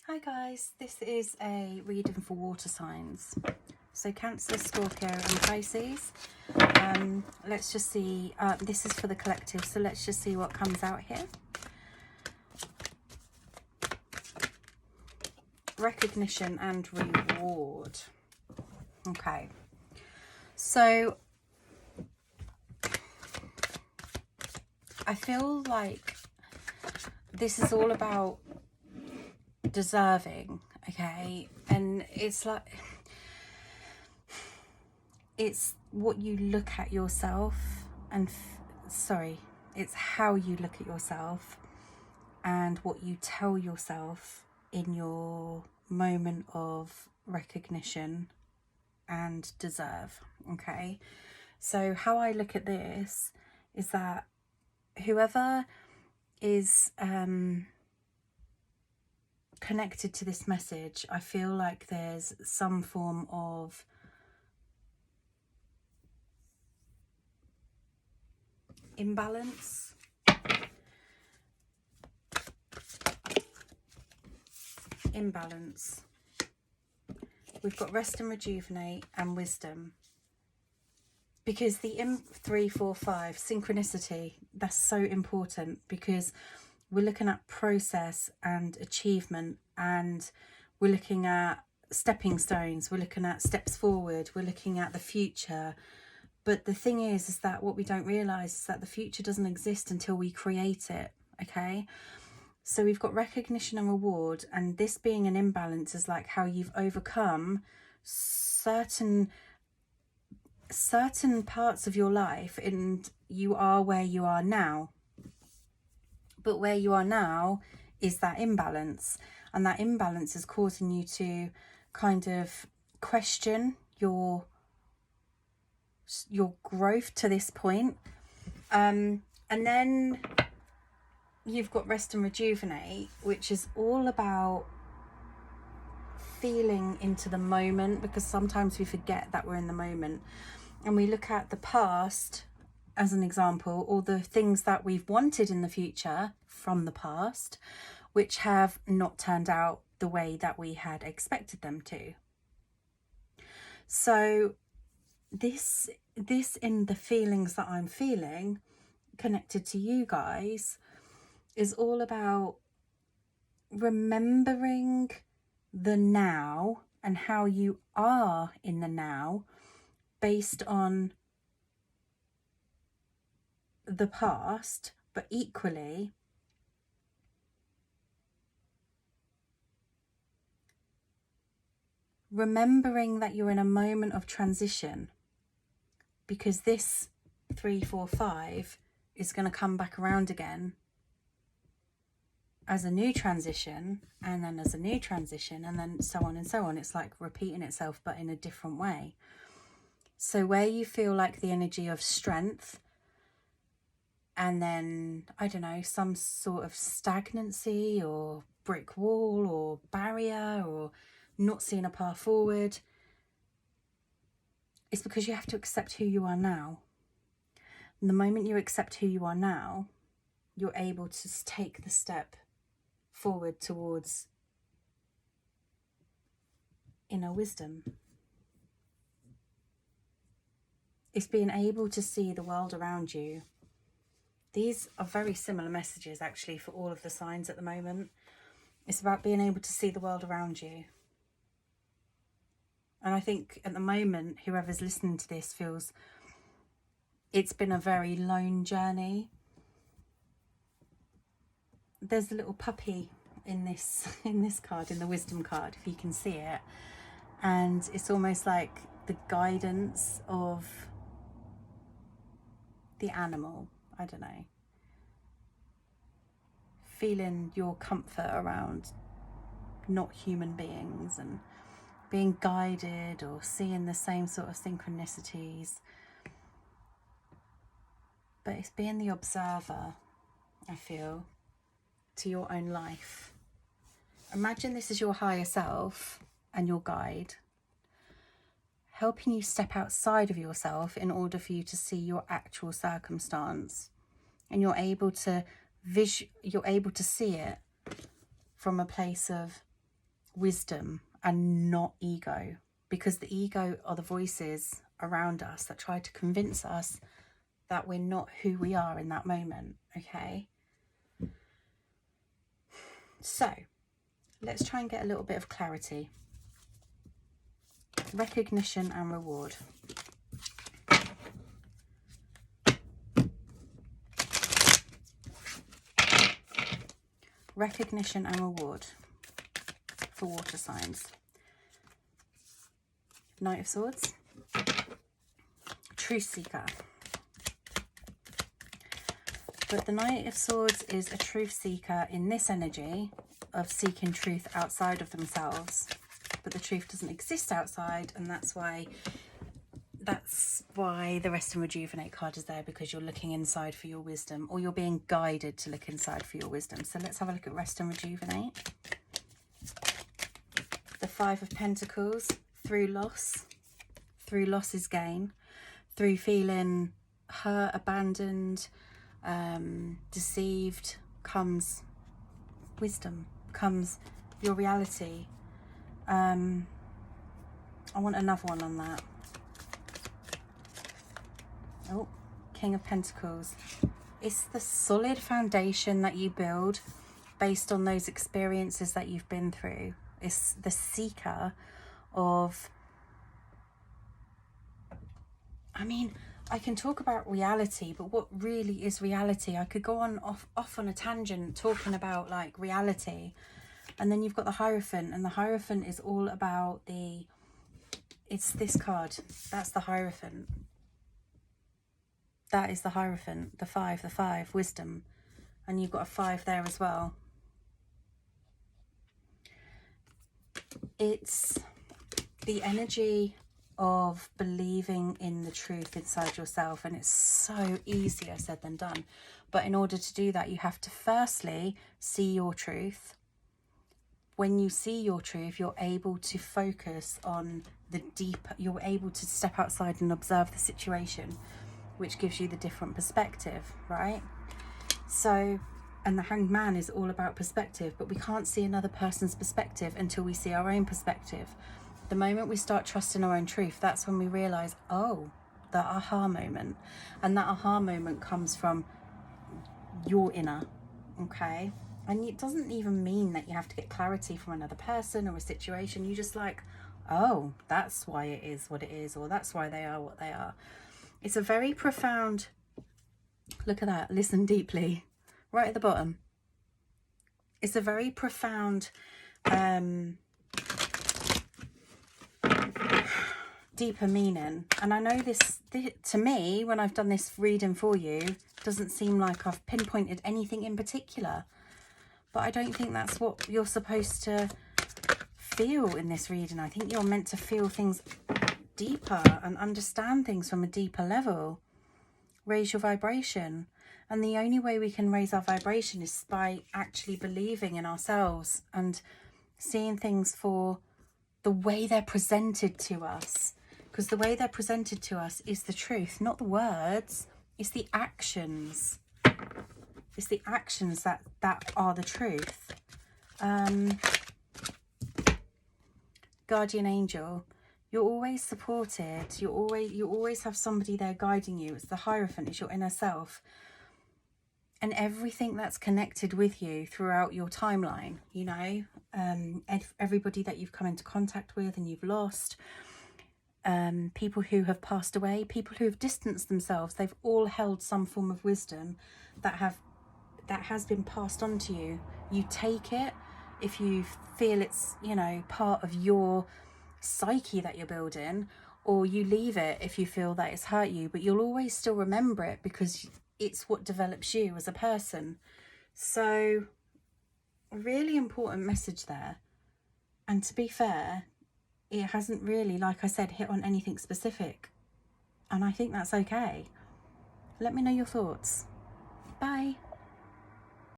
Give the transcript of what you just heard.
Hi guys, this is a reading for water signs. So Cancer, Scorpio and Pisces. Let's just see, this is for the collective, so let's just see what comes out here. Recognition and reward. Okay, so I feel like this is all about deserving, okay? And it's like, it's what you look at yourself and it's how you look at yourself and what you tell yourself in your moment of recognition and deserve. Okay, so how I look at this is that whoever is connected to this message, I feel like there's some form of imbalance. We've got rest and rejuvenate and wisdom, because the 3 4 5 synchronicity, that's so important, because we're looking at process and achievement, and we're looking at stepping stones, we're looking at steps forward, we're looking at the future. But the thing is that what we don't realize is that the future doesn't exist until we create it. Okay, so we've got recognition and reward, and this being an imbalance is like how you've overcome certain parts of your life, and you are where you are now. But where you are now is that imbalance, and that imbalance is causing you to kind of question your growth to this point. And then you've got rest and rejuvenate, which is all about feeling into the moment, because sometimes we forget that we're in the moment, and we look at the past as an example, or the things that we've wanted in the future from the past, which have not turned out the way that we had expected them to. So this in the feelings that I'm feeling connected to you guys is all about remembering the now and how you are in the now based on the past, but equally remembering that you're in a moment of transition, because this 3 4 5 is going to come back around again as a new transition, and then as a new transition, and then so on and so on. It's like repeating itself, but in a different way. So where you feel like the energy of strength, and then, I don't know, some sort of stagnancy or brick wall or barrier or not seeing a path forward, it's because you have to accept who you are now. And the moment you accept who you are now, you're able to take the step forward towards inner wisdom. It's being able to see the world around you. These are very similar messages actually for all of the signs at the moment. It's about being able to see the world around you. And I think at the moment, whoever's listening to this feels it's been a very lone journey. There's a little puppy in this card, in the wisdom card, if you can see it. And it's almost like the guidance of the animal. I don't know. Feeling your comfort around not human beings and being guided or seeing the same sort of synchronicities. But it's being the observer, I feel, to your own life. Imagine this is your higher self and your guide, helping you step outside of yourself in order for you to see your actual circumstance. And you're able to see it from a place of wisdom and not ego, because the ego are the voices around us that try to convince us that we're not who we are in that moment. Okay, so let's try and get a little bit of clarity. Recognition and reward. Recognition and reward for water signs. Knight of Swords. Truth Seeker. But the Knight of Swords is a truth seeker in this energy of seeking truth outside of themselves. But the truth doesn't exist outside, and that's why the Rest and Rejuvenate card is there, because you're looking inside for your wisdom, or you're being guided to look inside for your wisdom. So let's have a look at Rest and Rejuvenate. The Five of Pentacles. Through loss is gain. Through feeling hurt, abandoned, deceived, comes wisdom, comes your reality. I want another one on that. Oh, King of Pentacles. It's the solid foundation that you build based on those experiences that you've been through. It's the seeker of, I mean, I can talk about reality, but what really is reality? I could go on off on a tangent talking about like reality. And then you've got the Hierophant, and the Hierophant is all about it's this card. That's the Hierophant. That is the Hierophant, the five, wisdom. And you've got a 5 there as well. It's the energy of believing in the truth inside yourself, and it's so easier said than done. But in order to do that, you have to firstly see your truth. When you see your truth, you're able to focus on the deeper, you're able to step outside and observe the situation, which gives you the different perspective, right? So, and the Hanged Man is all about perspective, but we can't see another person's perspective until we see our own perspective. The moment we start trusting our own truth, that's when we realize, oh, the aha moment. And that aha moment comes from your inner, okay? And it doesn't even mean that you have to get clarity from another person or a situation. You just like, oh, that's why it is what it is, or that's why they are what they are. It's a very profound, look at that, listen deeply, right at the bottom. It's a very profound, deeper meaning. And I know this, to me, when I've done this reading for you, doesn't seem like I've pinpointed anything in particular. But I don't think that's what you're supposed to feel in this reading. I think you're meant to feel things deeper and understand things from a deeper level. Raise your vibration. And the only way we can raise our vibration is by actually believing in ourselves and seeing things for the way they're presented to us. Because the way they're presented to us is the truth, not the words. It's the actions. It's the actions that are the truth. Guardian angel, you're always supported. You always have somebody there guiding you. It's the Hierophant, it's your inner self. And everything that's connected with you throughout your timeline, you know, everybody that you've come into contact with and you've lost, people who have passed away, people who have distanced themselves, they've all held some form of wisdom that has been passed on to you. You take it if you feel it's, you know, part of your psyche that you're building, or you leave it if you feel that it's hurt you, but you'll always still remember it because it's what develops you as a person. So a really important message there. And to be fair, it hasn't really, like I said, hit on anything specific, and I think that's okay. Let me know your thoughts. Bye.